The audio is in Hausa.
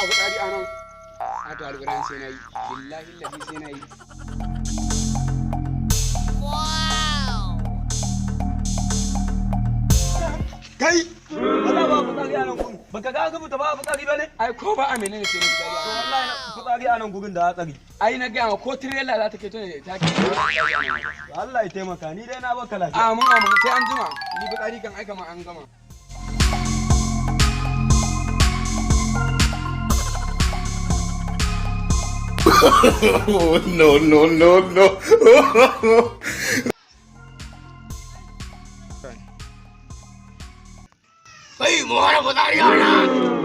abu tsari a nan a to alƙur'an sai na yi billahi lafi sai na yi kai wala ba fitsari a nan gurin baka ga ka fita ba fitsari ba ne ai ko ba a menene sai na fitsari to wallahi fitsari a nan gurin da hatsari ai na gaya ma ko tirela za ta ke to ne ta ke Allah ya taimaka ni dai na baka lafiya amin sai an jima ni fitsari kan aika ma an gama no. Hey, mu hana fitsari a nan!